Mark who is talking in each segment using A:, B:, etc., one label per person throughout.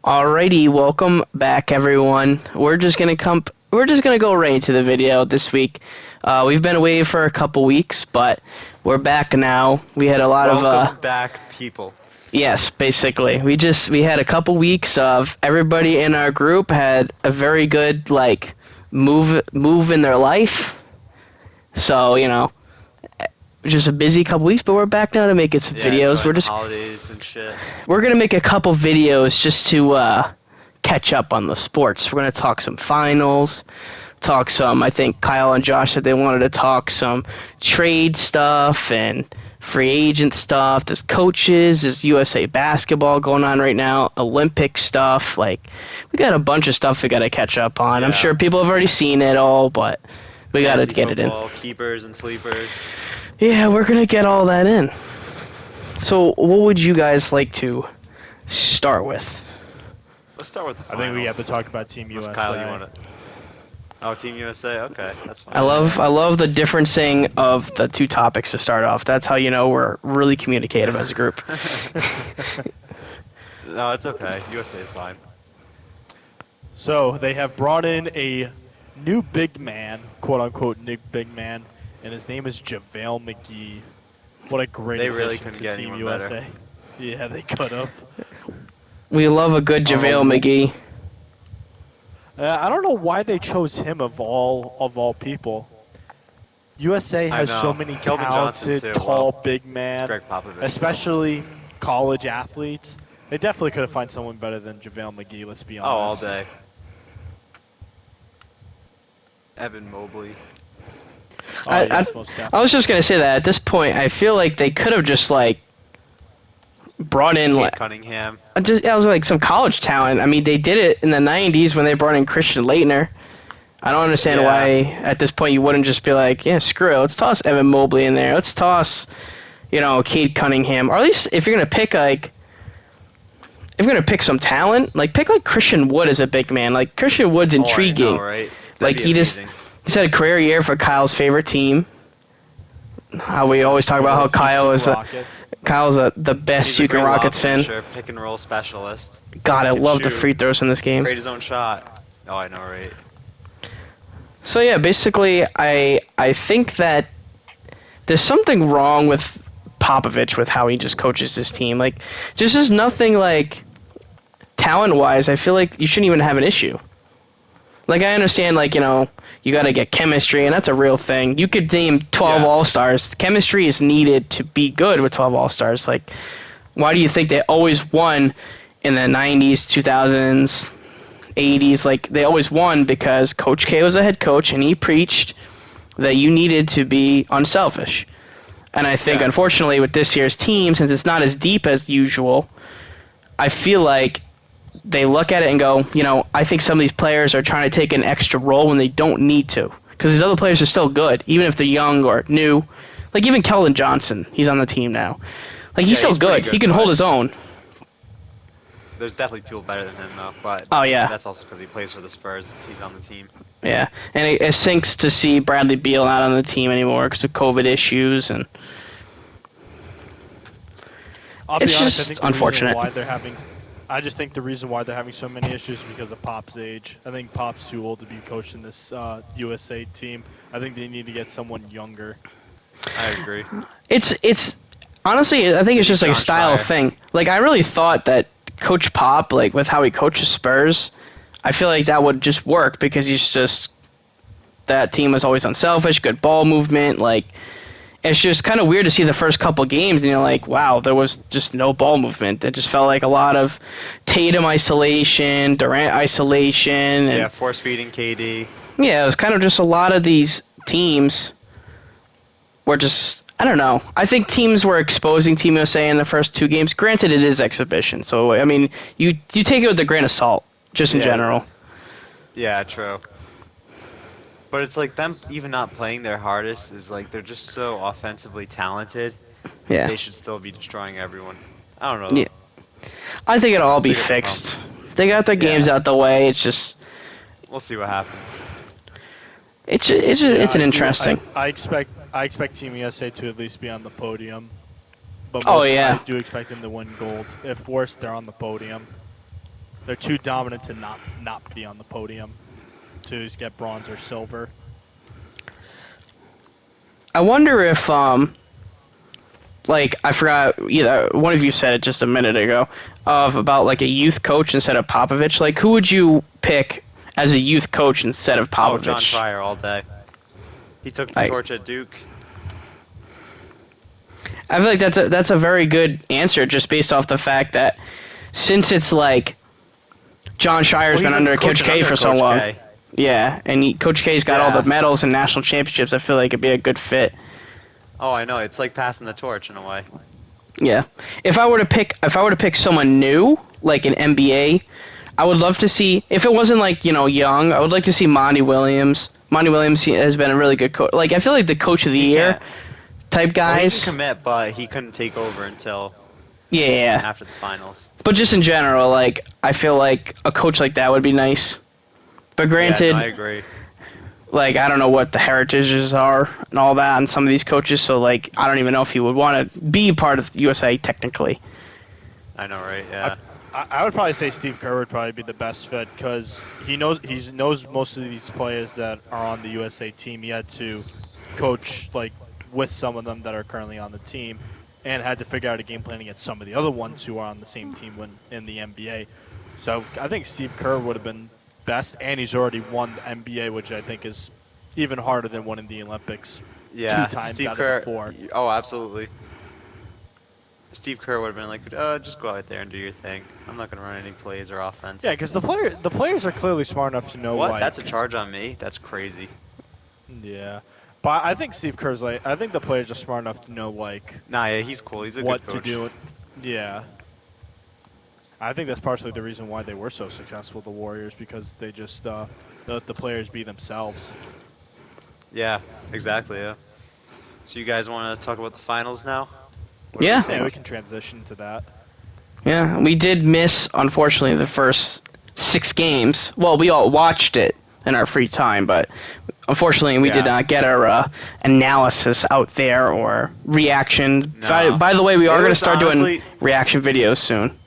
A: Alrighty, welcome back, everyone. We're just gonna go right into the video this week. We've been away for a couple weeks, but we're back now. We had a lot of
B: Welcome back, people.
A: yes, basically. We had a couple weeks of everybody in our group had a very good move in their life. So just a busy couple weeks, but we're back now to making some videos.
B: Enjoying the holidays and shit.
A: We're gonna make a couple videos just to catch up on the sports. We're gonna talk some finals, talk some. I think Kyle and Josh said they wanted to talk some trade stuff and free agent stuff. There's coaches. There's USA basketball going on right now. Olympic stuff. Like we got a bunch of stuff we gotta catch up on.
B: Yeah.
A: I'm sure people have already seen it all, but we gotta get it in.
B: Keepers and sleepers.
A: Yeah, we're gonna get all that in. So, what would you guys like to start with?
B: Let's start with the
C: I
B: finals.
C: think we have to talk about Team USA.
B: Kyle, you want it? Oh, Team USA? Okay, that's fine.
A: I love the differencing of the two topics to start off. That's how you know we're really communicative as a group.
B: No, it's okay. USA is fine.
C: So, they have brought in a new big man, quote-unquote new big man, and his name is JaVale McGee. What a great addition to Team USA.
B: Better.
C: Yeah, they could have.
A: We love a good JaVale McGee.
C: I don't know why they chose him of all people. USA has so many talented, tall, big men, especially college athletes. They definitely could have found someone better than JaVale McGee, let's be honest.
B: Oh, all day. Evan Mobley.
A: I was just gonna say that at this point, I feel like they could have just brought in
B: Cunningham.
A: I was like some college talent. I mean, they did it in the '90s when they brought in Christian Laettner. I don't understand why at this point you wouldn't just be like, yeah, screw it, let's toss Evan Mobley in there. Let's toss, Cade Cunningham, or at least if you're gonna pick some talent, pick Christian Wood as a big man. Like Christian Wood's intriguing.
B: I know, right?
A: He's had a career year for Kyle's favorite team. How we always talk about how Kyle's the best Houston Rockets fan.
B: Pick and roll specialist.
A: God, I love the free throws in this game.
B: Create his own shot. Oh, I know, right?
A: So yeah, basically, I think that there's something wrong with Popovich with how he just coaches this team. There's nothing talent-wise. I feel like you shouldn't even have an issue. I understand, you got to get chemistry, and that's a real thing. You could name 12 All-Stars. Chemistry is needed to be good with 12 All-Stars. Why do you think they always won in the 90s, 2000s, 80s? They always won because Coach K was a head coach, and he preached that you needed to be unselfish. And I think, unfortunately, with this year's team, since it's not as deep as usual, I feel like they look at it and go, I think some of these players are trying to take an extra role when they don't need to. Because these other players are still good, even if they're young or new. Even Keldon Johnson, he's on the team now. He's still good. He can hold his own.
B: There's definitely people better than him, though. But that's also because he plays for the Spurs. He's on the team. Yeah,
A: and it sinks to see Bradley Beal not on the team anymore because of COVID issues. And
C: it's
A: just unfortunate.
C: I just think the reason why they're having so many issues is because of Pop's age. I think Pop's too old to be coaching this USA team. I think they need to get someone younger.
B: I agree.
A: It's honestly, I think it's just a style thing. I really thought that Coach Pop, with how he coaches Spurs, I feel like that would just work because that team was always unselfish, good ball movement. It's just kind of weird to see the first couple games, and you're like, wow, there was just no ball movement. It just felt like a lot of Tatum isolation, Durant isolation. And,
B: force-feeding KD.
A: Yeah, it was kind of just a lot of these teams were just, I don't know. I think teams were exposing Team USA in the first two games. Granted, it is exhibition, so, I mean, you take it with a grain of salt, just in general.
B: Yeah, true. But it's them even not playing their hardest is they're just so offensively talented.
A: Yeah.
B: They should still be destroying everyone. I don't know.
A: Yeah. I think it'll all be fixed. They got their games out the way. It's just.
B: We'll see what happens.
A: It's an interesting.
C: I expect Team USA to at least be on the podium. But
A: I
C: do expect them to win gold. If forced, they're on the podium. They're too dominant to not be on the podium, to just get bronze or silver.
A: I wonder if like I forgot one of you said it just a minute ago about like a youth coach instead of Popovich. Like who would you pick as a youth coach instead of Popovich?
B: Oh, John Fryer all day. He took the torch at Duke.
A: I feel like that's a very good answer just based off the fact that since it's like John Shire's been under Coach K for so long. Yeah, and Coach K's got all the medals and national championships. I feel like it'd be a good fit.
B: Oh, I know. It's like passing the torch in a way.
A: Yeah. If I were to pick someone new, like an NBA, I would love to see, if it wasn't like, young, I would like to see Monty Williams. Monty Williams has been a really good coach. Like, I feel like the coach of the year type guys.
B: Well, he can commit, but he couldn't take over until after the finals.
A: But just in general, like, I feel like a coach like that would be nice. But granted,
B: I agree.
A: Like, I don't know what the heritages are and all that on some of these coaches, so, like, I don't even know if he would want to be part of USA technically.
B: I know, right? Yeah.
C: I would probably say Steve Kerr would probably be the best fit because he knows most of these players that are on the USA team. He had to coach, like, with some of them that are currently on the team and had to figure out a game plan against some of the other ones who are on the same team in the NBA. So I think Steve Kerr would have been best, and he's already won the NBA, which I think is even harder than winning the Olympics 2 times
B: Steve
C: out
B: Kerr,
C: of the 4.
B: Oh, absolutely. Steve Kerr would have been like, just go out there and do your thing. I'm not going to run any plays or offense.
C: Yeah, because the players are clearly smart enough to know
B: what? That's a charge on me? That's crazy.
C: Yeah. But I think Steve Kerr's I think the players are smart enough to know,
B: Nah, yeah, he's cool. He's a
C: what
B: good coach.
C: to do. Yeah. I think that's partially the reason why they were so successful, the Warriors, because they just let the players be themselves.
B: Yeah, exactly, yeah. So you guys want to talk about the finals now?
A: Yeah,
C: we can transition to that.
A: Yeah, we did miss, unfortunately, the first 6 games. Well, we all watched it in our free time, but unfortunately we did not get our analysis out there or reaction.
B: No.
A: By the way, we are going to start doing reaction videos soon.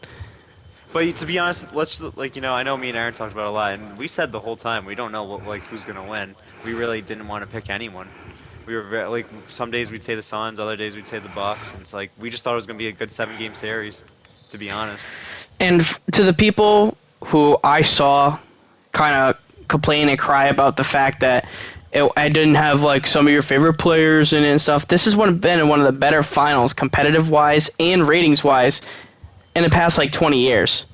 B: But to be honest, I know me and Aaron talked about it a lot, and we said the whole time we don't know who's going to win. We really didn't want to pick anyone. We were some days we'd say the Suns, other days we'd say the Bucks, and it's like we just thought it was going to be a good 7-game series, to be honest.
A: And to the people who I saw kind of complain and cry about the fact that I didn't have some of your favorite players in it and stuff, this has been one of the better finals, competitive-wise and ratings-wise, in the past 20 years.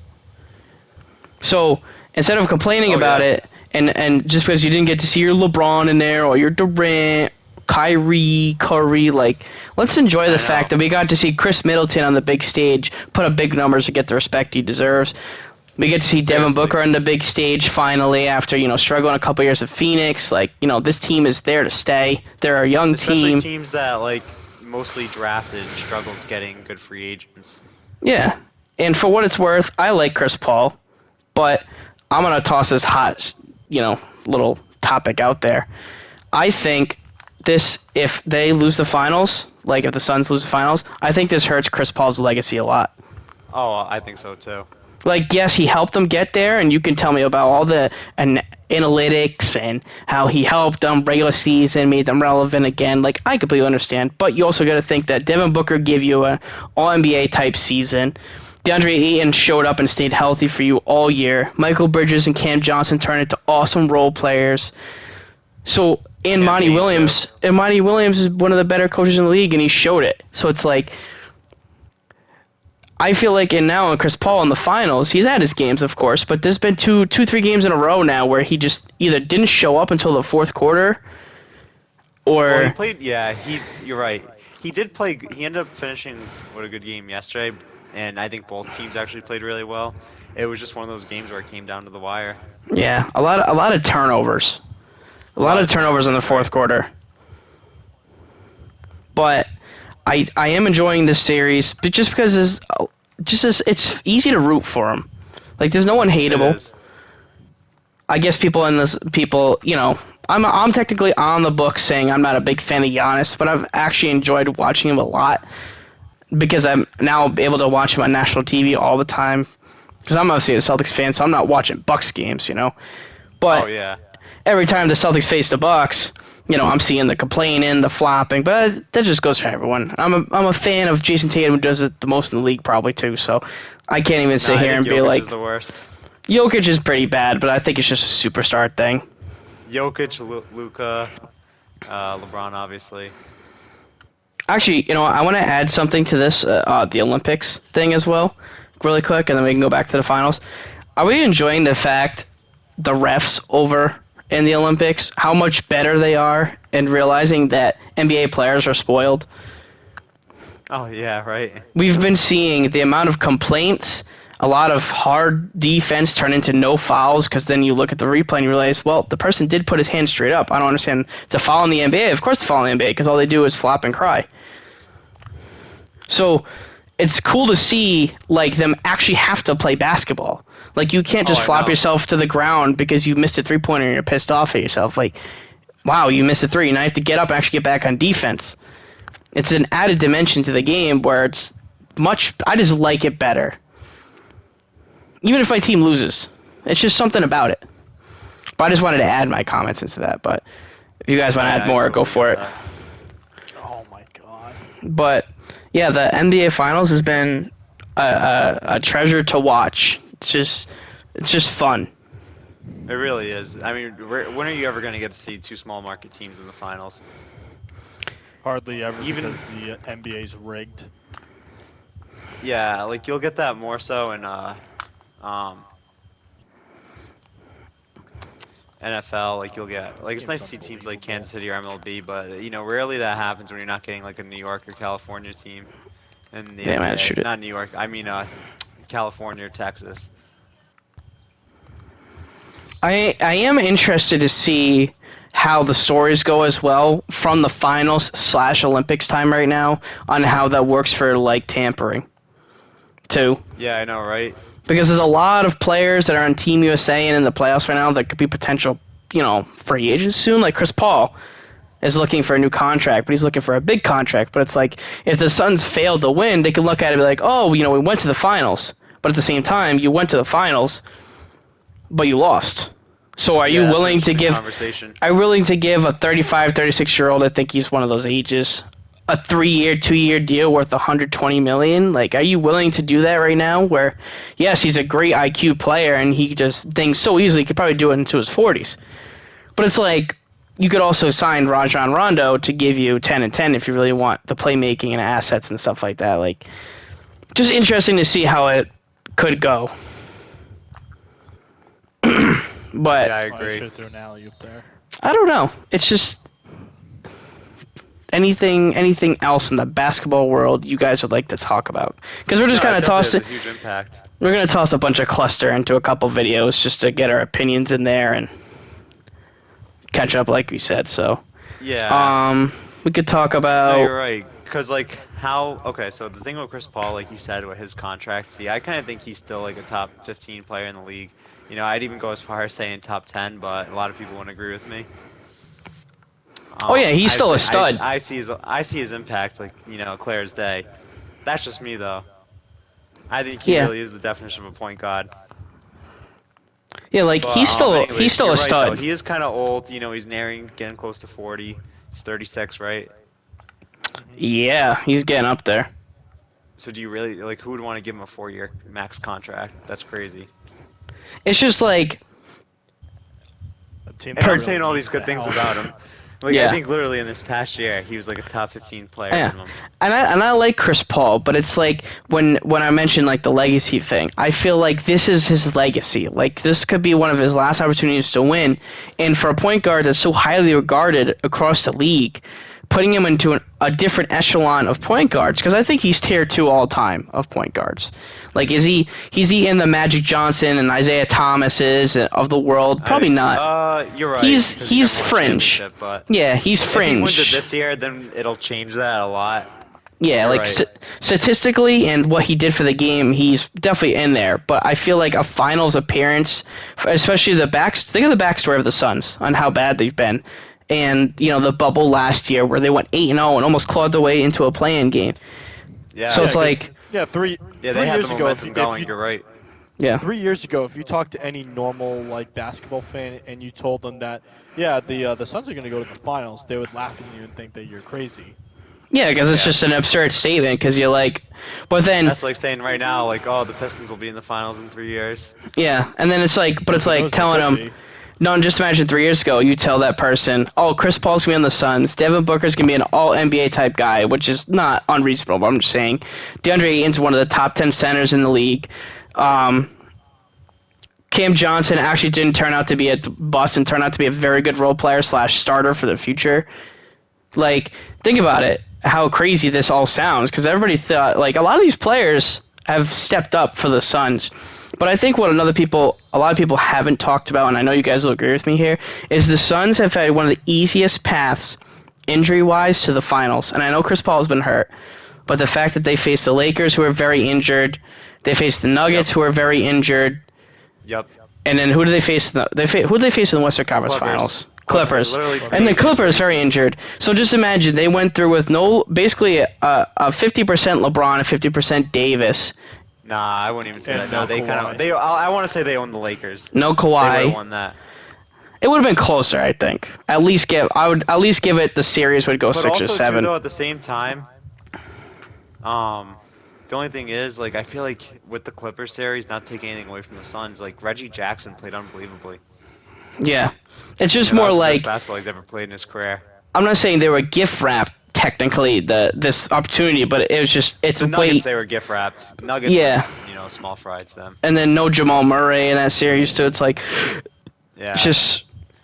A: So instead of complaining about it, and just because you didn't get to see your LeBron in there or your Durant, Kyrie, Curry, let's enjoy the fact that we got to see Chris Middleton on the big stage put up big numbers to get the respect he deserves. We get to see Devin Booker on the big stage finally after, struggling a couple years at Phoenix. This team is there to stay. They're a young team.
B: Especially teams that, mostly drafted and struggles getting good free agents.
A: Yeah. And for what it's worth, I like Chris Paul, but I'm going to toss this hot, little topic out there. I think if they lose the finals, if the Suns lose the finals, I think this hurts Chris Paul's legacy a lot.
B: Oh, I think so too.
A: Yes, he helped them get there, and you can tell me about all the analytics and how he helped them regular season, made them relevant again. I completely understand, but you also got to think that Devin Booker gave you an All-NBA type season. DeAndre Ayton showed up and stayed healthy for you all year. Michael Bridges and Cam Johnson turned into awesome role players. So, Monty Williams is one of the better coaches in the league, and he showed it. So it's I feel and now Chris Paul in the finals, he's had his games, of course, but there's been 3 games in a row now where he just either didn't show up until the fourth quarter, or...
B: Well, he played, you're right. He did play, he ended up finishing with a good game yesterday, and I think both teams actually played really well. It was just one of those games where it came down to the wire.
A: Yeah, a lot of turnovers. A lot of turnovers in the fourth quarter. But I am enjoying this series, but just because it's easy to root for him. There's no one hateable. I guess I'm technically on the book saying I'm not a big fan of Giannis, but I've actually enjoyed watching him a lot because I'm now able to watch him on national TV all the time. because I'm obviously a Celtics fan, so I'm not watching Bucks games, you know. But
B: Oh yeah.
A: every time the Celtics face the Bucks, you know, I'm seeing the complaining, the flopping, but that just goes for everyone. I'm a fan of Jason Tatum, who does it the most in the league, probably too. So I can't even sit here and be like,
B: Jokic is the worst.
A: Jokic is pretty bad, but I think it's just a superstar thing.
B: Jokic, Luka, LeBron, obviously.
A: Actually, you know, I want to add something to this, the Olympics thing as well, really quick, and then we can go back to the finals. Are we enjoying the fact the refs over in the Olympics, how much better they are, and realizing that NBA players are spoiled?
B: Oh, yeah, right.
A: We've been seeing the amount of complaints, a lot of hard defense turn into no fouls, because then you look at the replay and you realize, well, the person did put his hand straight up. I don't understand. It's a foul in the NBA. Of course it's a foul in the NBA, because all they do is flop and cry. So it's cool to see, like, them actually have to play basketball. Like, you can't just flop yourself to the ground because you missed a three-pointer and you're pissed off at yourself. Like, wow, you missed a three, and I have to get up and actually get back on defense. It's an added dimension to the game where it's much... I just like it better. Even if my team loses. It's just something about it. But I just wanted to add my comments into that. But if you guys want to add more, go for it.
C: Oh, my God.
A: But, yeah, the NBA Finals has been a treasure to watch. It's just fun.
B: It really is. I mean, when are you ever going to get to see two small market teams in the finals?
C: Hardly ever, because the NBA's rigged.
B: Yeah, like you'll get that more so in NFL. Like you'll get it's nice to see teams like Kansas City or MLB, but you know, rarely that happens when you're not getting like a New York or California team. In the
A: man, shoot it.
B: Not New York. I mean, California or Texas.
A: I am interested to see how the stories go as well from the finals / Olympics time right now on how that works for, like, tampering, too.
B: Yeah, I know, right?
A: Because there's a lot of players that are on Team USA and in the playoffs right now that could be potential, you know, free agents soon. Like Chris Paul is looking for a new contract, but he's looking for a big contract. But it's like, if the Suns failed to win, they could look at it and be like, oh, you know, we went to the finals. But at the same time, you went to the finals, but you lost. So are you willing to give... Are you willing to give a 35, 36-year-old, I think he's one of those ages, a 3-year, 2-year deal worth $120 million? Like, are you willing to do that right now? Where, yes, he's a great IQ player, and he just things so easily, he could probably do it into his 40s. But it's like, you could also sign Rajon Rondo to give you 10 and 10 if you really want the playmaking and assets and stuff like that. Like, just interesting to see how it could go. But
B: yeah, I agree.
C: I should throw an alley-oop there.
A: I don't know. It's just anything else in the basketball world you guys would like to talk about? Because we're just kind of tossing.
B: Huge impact.
A: We're gonna toss a bunch of cluster into a couple videos just to get our opinions in there and catch up, like we said. So
B: yeah.
A: We could talk about.
B: No, you're right. Because like how? Okay, so the thing with Chris Paul, like you said, with his contract. See, I kind of think he's still like a top 15 player in the league. You know, I'd even go as far as saying top 10, but a lot of people wouldn't agree with me.
A: Oh yeah, he's still a stud.
B: I see his impact, like, you know, clear as day. That's just me though. I think he really is the definition of a point guard.
A: Yeah, like he's still a stud.
B: Though. He is kind of old. You know, he's getting close to 40. He's 36, right?
A: Yeah, he's getting up there.
B: So do you really like? Who would want to give him a 4-year max contract? That's crazy.
A: It's just like.
B: And I'm saying all these good things about him. Like, I think literally in this past year, he was like a top 15 player.
A: Yeah. And I like Chris Paul, but it's like when I mentioned like the legacy thing, I feel like this is his legacy. Like this could be one of his last opportunities to win. And for a point guard that's so highly regarded across the league, putting him into a different echelon of point guards, because I think he's tier 2 all time of point guards. Like, is he in the Magic Johnson and Isaiah Thomases of the world? Probably not.
B: You're right.
A: He's fringe.
B: But
A: yeah, he's fringe.
B: If he wins it this year, then it'll change that a lot.
A: Yeah,
B: you're
A: like statistically and what he did for the game, he's definitely in there. But I feel like a finals appearance, especially think of the backstory of the Suns on how bad they've been. And, you know, the bubble last year where they went 8-0 and almost clawed their way into a play-in game.
B: Yeah.
A: So it's like...
C: Yeah, 3
B: they had
C: years
B: the
C: ago.
B: momentum going, you're right.
A: Yeah.
C: 3 years ago, if you talked to any normal like basketball fan and you told them that, yeah, the Suns are going to go to the finals, they would laugh at you and think that you're crazy.
A: Yeah, because it's just an absurd statement. Because you're like, but then
B: that's like saying right now, like, oh, the Pistons will be in the finals in 3 years.
A: Yeah, and then it's like, but it's
C: Who
A: like
C: knows,
A: telling
C: they could
A: them.
C: be.
A: No, and just imagine 3 years ago, you tell that person, oh, Chris Paul's going to be on the Suns, Devin Booker's going to be an all-NBA type guy, which is not unreasonable, but I'm just saying. DeAndre Ayton's one of the top 10 centers in the league. Cam Johnson actually didn't turn out to be a bust and turned out to be a very good role player / starter for the future. Like, think about it, how crazy this all sounds, because everybody thought, like, a lot of these players have stepped up for the Suns. But I think what a lot of people haven't talked about, and I know you guys will agree with me here, is the Suns have had one of the easiest paths, injury-wise, to the finals. And I know Chris Paul's been hurt, but the fact that they faced the Lakers, who are very injured, they faced the Nuggets, who are very injured.
B: Yep.
A: And then who do they face? Who do they face in the Western Conference Finals? Clippers. And the Clippers very injured. So just imagine they went through with basically a 50% LeBron and 50% Davis.
B: Nah, I wouldn't even say that. No, I want to say they own the Lakers.
A: No Kawhi.
B: They would have won that.
A: It would have been closer, I think. I would at least give it the series would go 6 or 7.
B: But also, though, at the same time, the only thing is, like, I feel like with the Clippers series, not taking anything away from the Suns, like Reggie Jackson played unbelievably.
A: Yeah, it's just more like
B: the best basketball he's ever played in his career.
A: I'm not saying they were gift wrapped technically this opportunity, but it was just
B: the Nuggets they were gift wrapped. Nuggets,
A: yeah,
B: were, small fry to them.
A: And then no Jamal Murray in that series too. It's like,
B: yeah,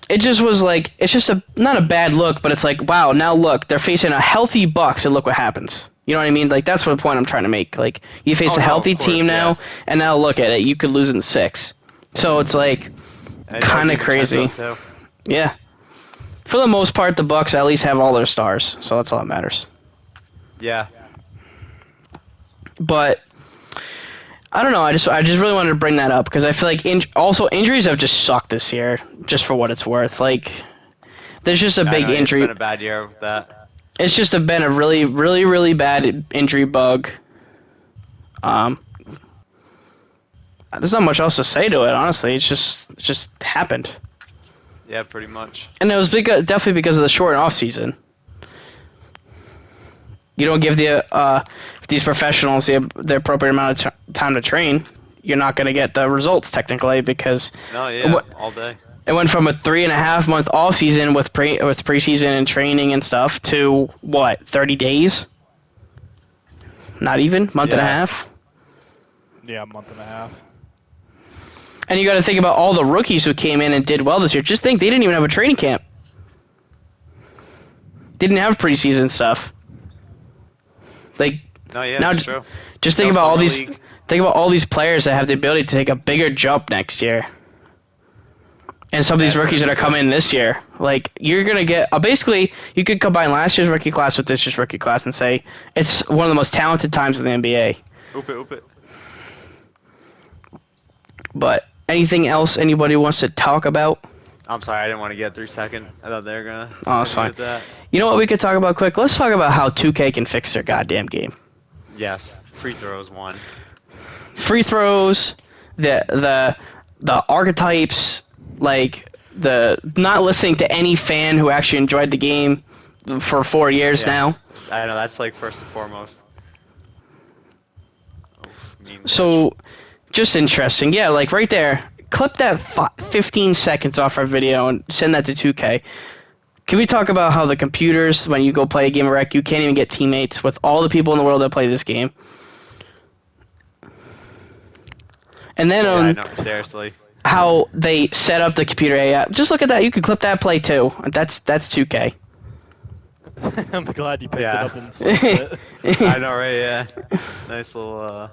A: it just was like it's just not a bad look, but it's like wow, now look they're facing a healthy Bucks and look what happens. You know what I mean? Like that's what the point I'm trying to make. Like you face a healthy team now, and now look at it, you could lose in 6. So it's like kind of crazy. Yeah. For the most part, the Bucks at least have all their stars, so that's all that matters.
B: Yeah.
A: But I don't know. I just really wanted to bring that up because I feel like also injuries have just sucked this year, just for what it's worth. Like there's just a big injury.
B: It's been a bad year with that.
A: It's just been a really, really, really bad injury bug. There's not much else to say to it, honestly. It just happened.
B: Yeah, pretty much.
A: And it was definitely because of the short off season. You don't give these professionals the appropriate amount of time to train, you're not going to get the results technically because.
B: No, yeah, all day.
A: It went from a 3.5 month off season with preseason and training and stuff to what 30 days? Not even month and a half.
C: Yeah, a month and a half.
A: And you got to think about all the rookies who came in and did well this year. Just think they didn't even have a training camp. Didn't have preseason stuff. Like
B: no, yeah,
A: now,
B: that's true.
A: Just think about all these. Think about all these players that have the ability to take a bigger jump next year. And some of these rookies that are coming in this year, like you're gonna get basically you could combine last year's rookie class with this year's rookie class and say it's one of the most talented times in the NBA.
B: Oop it.
A: But anything else anybody wants to talk about?
B: I'm sorry, I didn't want to get 3 seconds. I thought they were gonna.
A: Oh, it's fine. You know what we could talk about quick? Let's talk about how 2K can fix their goddamn game.
B: Yes, free throws one.
A: Free throws, the archetypes. Like, the not listening to any fan who actually enjoyed the game for 4 years now.
B: I know, that's like first and foremost.
A: So, just interesting. Yeah, like right there. Clip that 15 seconds off our video and send that to 2K. Can we talk about how the computers, when you go play a game of rec, you can't even get teammates with all the people in the world that play this game? And then
B: I know, seriously.
A: How they set up the computer AI. Just look at that. You could clip that play too. That's 2K.
C: I'm glad you picked it up and slipped it.
B: I know, right? Yeah. Nice little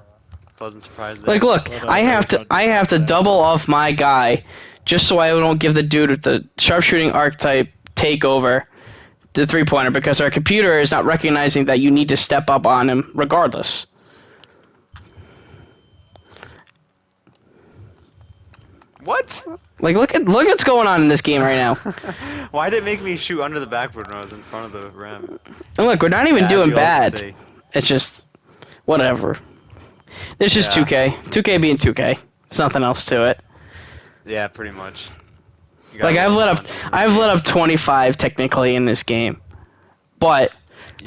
B: pleasant surprise there.
A: Like, look, I have to double off my guy just so I don't give the dude with the sharpshooting archetype takeover the 3-pointer because our computer is not recognizing that you need to step up on him regardless.
B: What?
A: Like, look what's going on in this game right now.
B: Why did it make me shoot under the backboard when I was in front of the rim?
A: And look, we're not even doing bad. It's just whatever. It's just 2K. 2K being 2K. There's nothing else to it.
B: Yeah, pretty much.
A: Like I've let up 25 technically in this game, but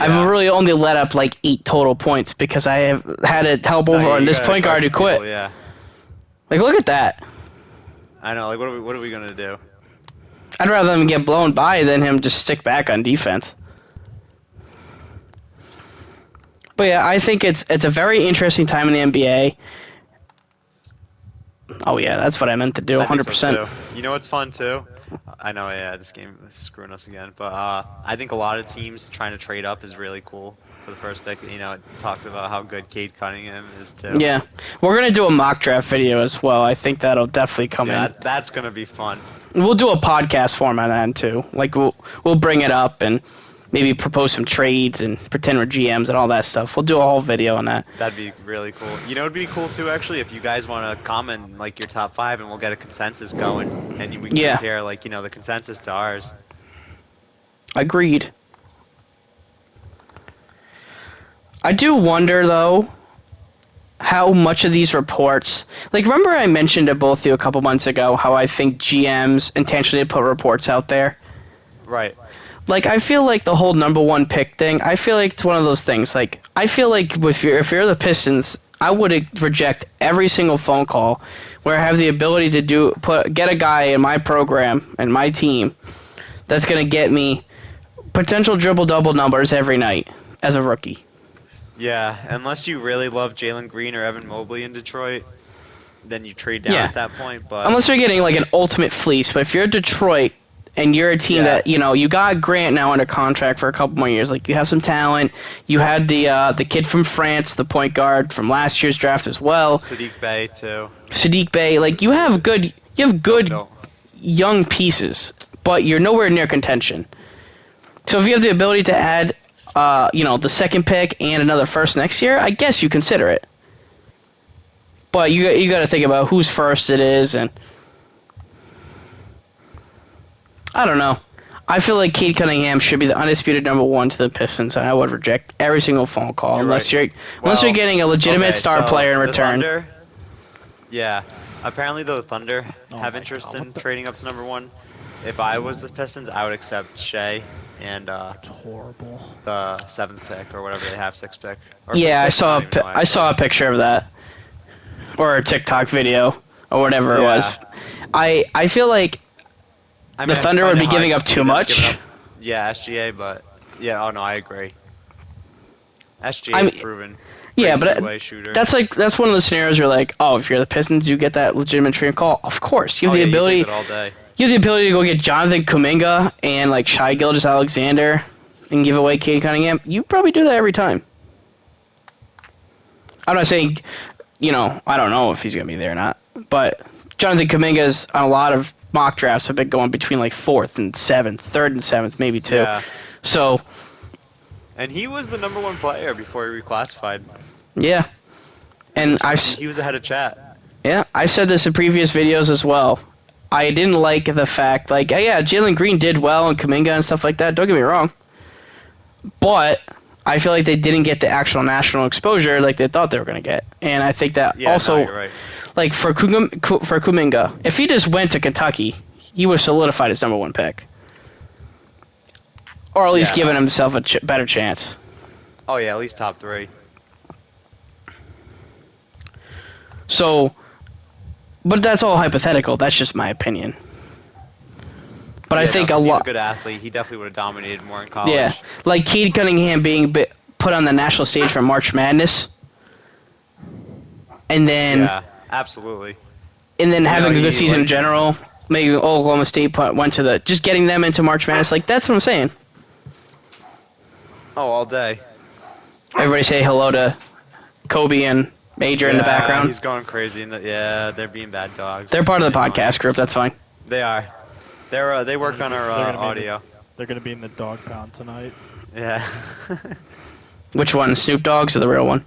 A: I've really only let up like 8 total points because I have had to help over on this point guard who quit.
B: Yeah.
A: Like look at that.
B: I know. Like what are we gonna do?
A: I'd rather him get blown by than him just stick back on defense. But yeah, I think it's a very interesting time in the NBA. Oh yeah, that's what I meant to do, 100%.
B: So you know what's fun too? I know, yeah, this game is screwing us again, but I think a lot of teams trying to trade up is really cool for the first pick. You know, it talks about how good Cade Cunningham is too.
A: Yeah, we're gonna do a mock draft video as well. I think that'll definitely come in.
B: That's gonna be fun.
A: We'll do a podcast format on that too. Like we'll bring it up and maybe propose some trades and pretend we're GMs and all that stuff. We'll do a whole video on that.
B: That'd be really cool. You know, it'd be cool too, actually, if you guys want to comment like your top 5, and we'll get a consensus going, and we can compare like the consensus to ours.
A: Agreed. I do wonder though, how much of these reports, like remember I mentioned to both of you a couple months ago how I think GMs intentionally put reports out there.
B: Right.
A: Like, I feel like the whole number 1 pick thing, I feel like it's one of those things. Like, I feel like if you're the Pistons, I would reject every single phone call where I have the ability to get a guy in my program and my team that's going to get me potential triple-double numbers every night as a rookie.
B: Yeah, unless you really love Jalen Green or Evan Mobley in Detroit, then you trade down at that point. But
A: unless you're getting, like, an ultimate fleece. But if you're Detroit and you're a team that, you got Grant now under contract for a couple more years. Like, you have some talent. You had the kid from France, the point guard from last year's draft as well.
B: Sadiq Bey, too.
A: Sadiq Bey. Like, you have good young pieces, but you're nowhere near contention. So if you have the ability to add, the second pick and another first next year, I guess you consider it. But you got to think about whose first it is, and I don't know. I feel like Cade Cunningham should be the undisputed number 1 to the Pistons, and I would reject every single phone call unless you're getting a legitimate star player in return.
B: Thunder, apparently the Thunder have interest in trading up to number 1. If I was the Pistons, I would accept Shea and
C: it's horrible.
B: The 7th pick or whatever they have, 6th pick.
A: I saw a picture of that, or a TikTok video, or whatever it was. I feel like the Thunder would be giving up too much.
B: Yeah, SGA, but oh no, I agree. SGA is proven.
A: Yeah, but that's one of the scenarios where like, oh, if you're the Pistons, you get that legitimate trade call. Of course, you have the ability.
B: You take it all day.
A: You have the ability to go get Jonathan Kuminga and like Shai Gilgeous-Alexander and give away Cade Cunningham. You probably do that every time. I'm not saying, I don't know if he's gonna be there or not, but Jonathan Kuminga's on a lot of mock drafts have been going between like 4th and 7th, 3rd and 7th, maybe 2.
B: Yeah.
A: So.
B: And he was the number 1 player before he reclassified.
A: Yeah. And
B: he was ahead of chat.
A: Yeah, I said this in previous videos as well. I didn't like the fact, like, Jalen Green did well and Kuminga and stuff like that. Don't get me wrong. But I feel like they didn't get the actual national exposure like they thought they were going to get. And I think that also. You're right. Like, for Kuminga, if he just went to Kentucky, he would have solidified his number 1 pick. Or at least given himself a better chance.
B: Oh, yeah, at least top 3.
A: So, but that's all hypothetical. That's just my opinion. But I think
B: he's a good athlete. He definitely would have dominated more in college.
A: Yeah, like Cade Cunningham being put on the national stage for March Madness. And then...
B: Yeah. Absolutely.
A: And then having a good season in general. Maybe Oklahoma State went to just getting them into March Madness. Like, that's what I'm saying.
B: Oh, all day.
A: Everybody say hello to Kobe and Major in the background.
B: He's going crazy. They're being bad dogs.
A: They're part of the podcast group. That's fine.
B: They are. They work on our audio.
C: They're going to be in the dog pound tonight.
B: Yeah.
A: Which one? Snoop Dogg's or the real one?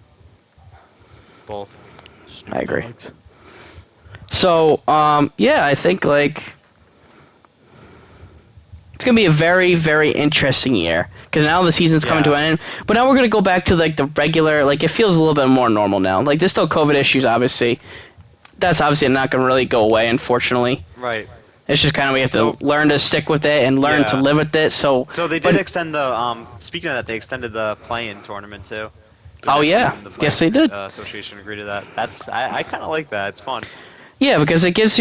B: Both.
A: I agree. So, I think, like, it's going to be a very, very interesting year. Because now the season's coming to an end. But now we're going to go back to, like, the regular, like, it feels a little bit more normal now. Like, there's still COVID issues, obviously. that's obviously not going to really go away, unfortunately.
B: Right.
A: It's just kind of we have to learn to stick with it and learn to live with it. So
B: they did extend the speaking of that, they extended the play-in tournament too.
A: Oh yeah, yes they did.
B: Association agreed to that. I kind of like that. It's fun.
A: Yeah, because it just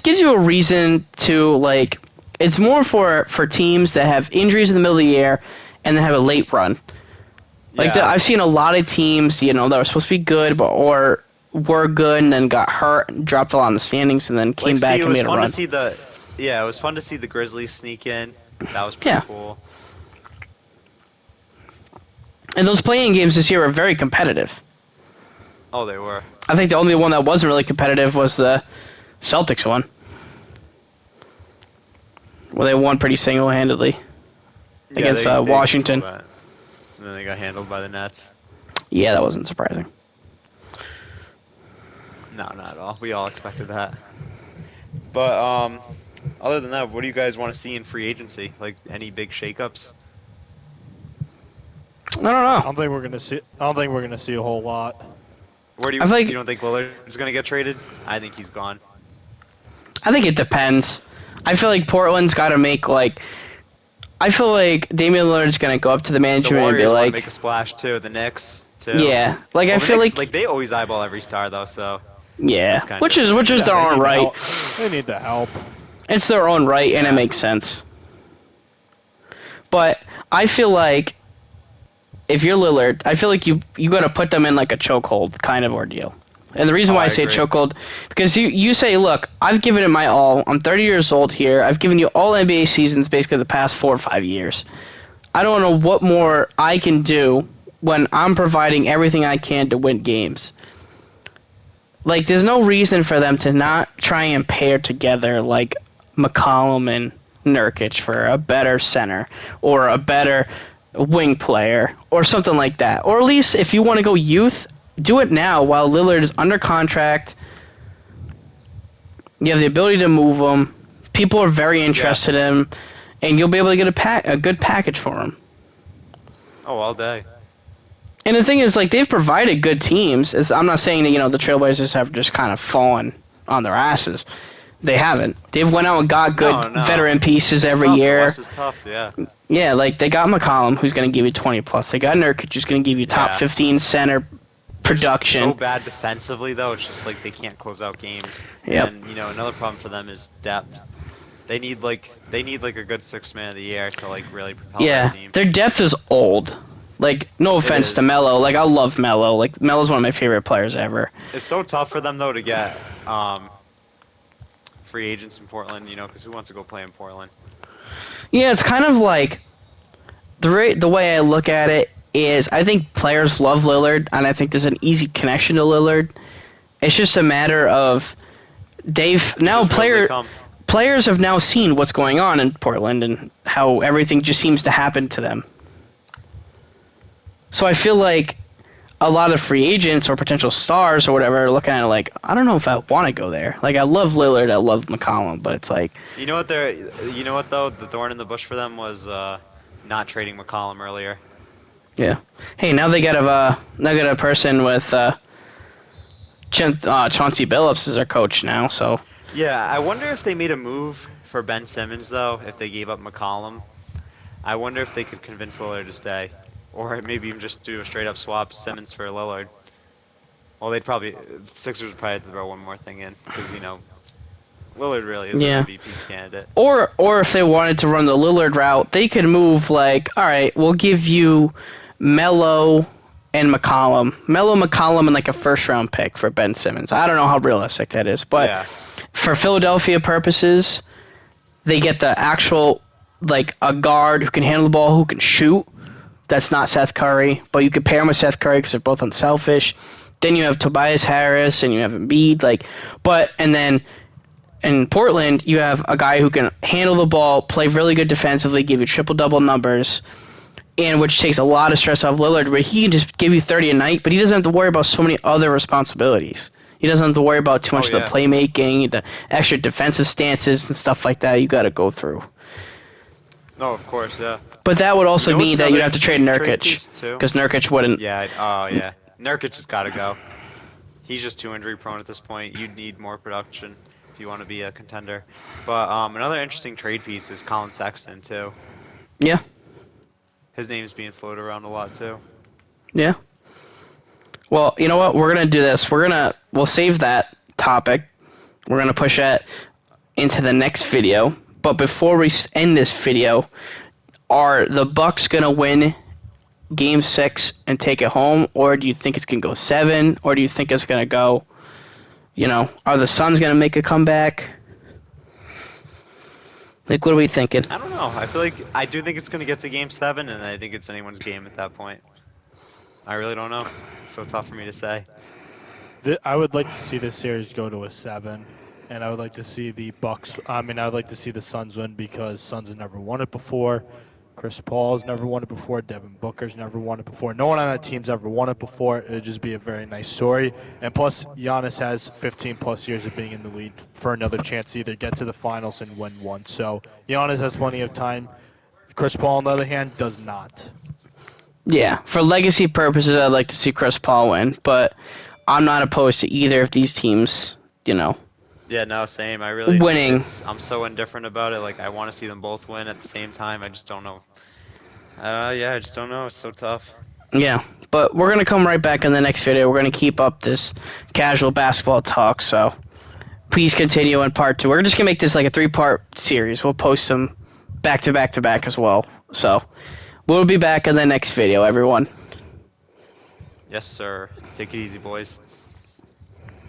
A: gives you a reason to like. It's more for teams that have injuries in the middle of the year and then have a late run. Like I've seen a lot of teams, that were supposed to be good, but or were good and then got hurt and dropped a lot in the standings and then came back and made a run.
B: It was fun to see the Grizzlies sneak in. That was pretty cool.
A: And those play-in games this year were very competitive.
B: Oh, they were.
A: I think the only one that wasn't really competitive was the Celtics one. Well, they won pretty single-handedly against Washington.
B: And then they got handled by the Nets.
A: Yeah, that wasn't surprising.
B: No, not at all. We all expected that. But other than that, what do you guys want to see in free agency? Like any big shakeups?
A: I don't know.
C: I don't think we're gonna see a whole lot.
B: Where do you? You don't think Lillard's gonna get traded? I think he's gone.
A: I think it depends. I feel like Portland's got to make I feel like Damian Lillard's gonna go up to the management and be like,
B: make a splash too. The Knicks too.
A: Yeah, I feel
B: Knicks,
A: like
B: they always eyeball every star though. So
A: yeah, which is their own right.
C: They need the help.
A: It's their own right, and it makes sense. But I feel like if you're Lillard, I feel like you got to put them in like a chokehold kind of ordeal. And the reason why I say chokehold, because you say, look, I've given it my all. I'm 30 years old here. I've given you all NBA seasons basically the past 4 or 5 years. I don't know what more I can do when I'm providing everything I can to win games. Like, there's no reason for them to not try and pair together like McCollum and Nurkic for a better center or a better wing player or something like that. Or at least if you want to go youth, do it now while Lillard is under contract. You have the ability to move him. People are very interested in him, and you'll be able to get a good package for him.
B: Oh, all day.
A: And the thing is, like, they've provided good teams. I'm not saying that, the Trailblazers have just kind of fallen on their asses. They haven't. They've went out and got good veteran pieces every year.
B: The West is tough, yeah.
A: Yeah, like, they got McCollum, who's going to give you 20+. They got Nurkic, who's going to give you top 15 center production.
B: So bad defensively, though. It's just like they can't close out games.
A: Yep.
B: And, another problem for them is depth. They need a good 6th man of the year to, really propel their team.
A: Their depth is old. Like, no offense to Melo. Like, I love Melo. Like, Melo's one of my favorite players ever.
B: It's so tough for them, though, to get free agents in Portland, because who wants to go play in Portland?
A: Yeah, it's kind of like, the way I look at it is, I think players love Lillard, and I think there's an easy connection to Lillard. It's just a matter of, players have now seen what's going on in Portland and how everything just seems to happen to them. So I feel like a lot of free agents or potential stars or whatever are looking at it like, I don't know if I want to go there. Like, I love Lillard, I love McCollum, but it's like... You know what,
B: though? The thorn in the bush for them was not trading McCollum earlier.
A: Yeah. Hey, now they got a person with Chauncey Billups as their coach now, so...
B: Yeah, I wonder if they made a move for Ben Simmons, though, if they gave up McCollum. I wonder if they could convince Lillard to stay. Or maybe even just do a straight-up swap, Simmons for Lillard. Well, Sixers would probably have to throw one more thing in, because, Lillard really is an MVP candidate.
A: Or if they wanted to run the Lillard route, they could move, all right, we'll give you Melo and McCollum. McCollum, and, a first-round pick for Ben Simmons. I don't know how realistic that is, but for Philadelphia purposes, they get the actual, a guard who can handle the ball, who can shoot. That's not Seth Curry, but you could pair him with Seth Curry because they're both unselfish. Then you have Tobias Harris and you have Embiid, and then in Portland you have a guy who can handle the ball, play really good defensively, give you triple-double numbers, and which takes a lot of stress off Lillard, where he can just give you 30 a night, but he doesn't have to worry about so many other responsibilities. He doesn't have to worry about too much of the playmaking, the extra defensive stances and stuff like that you got to go through.
B: No, of course, yeah.
A: But that would also mean that you'd have to trade Nurkic, because Nurkic wouldn't.
B: Yeah, Nurkic has got to go. He's just too injury prone at this point. You'd need more production if you want to be a contender. But another interesting trade piece is Colin Sexton too.
A: Yeah.
B: His name's being floated around a lot too.
A: Yeah. Well, you know what? We're gonna do this. We'll save that topic. We're gonna push that into the next video. But before we end this video, are the Bucks gonna win Game 6 and take it home, or do you think it's gonna go 7, or do you think it's gonna go? Are the Suns gonna make a comeback? Like, what are we thinking?
B: I don't know. I do think it's gonna get to Game 7, and I think it's anyone's game at that point. I really don't know. It's so tough for me to say.
C: I would like to see this series go to a 7, and I would like to see the Bucks. I would like to see the Suns win because Suns have never won it before. Chris Paul's never won it before. Devin Booker's never won it before. No one on that team's ever won it before. It would just be a very nice story. And plus, Giannis has 15-plus years of being in the lead for another chance to either get to the finals and win one. So Giannis has plenty of time. Chris Paul, on the other hand, does not.
A: Yeah, for legacy purposes, I'd like to see Chris Paul win, but I'm not opposed to either of these teams,
B: Yeah, no, same. I really
A: winning.
B: I'm so indifferent about it. Like, I want to see them both win at the same time. I just don't know. Yeah, I just don't know. It's so tough.
A: Yeah, but we're going to come right back in the next video. We're going to keep up this casual basketball talk, so please continue in part 2. We're just going to make this like a 3-part series. We'll post them back to back to back as well. So we'll be back in the next video, everyone.
B: Yes, sir. Take it easy, boys.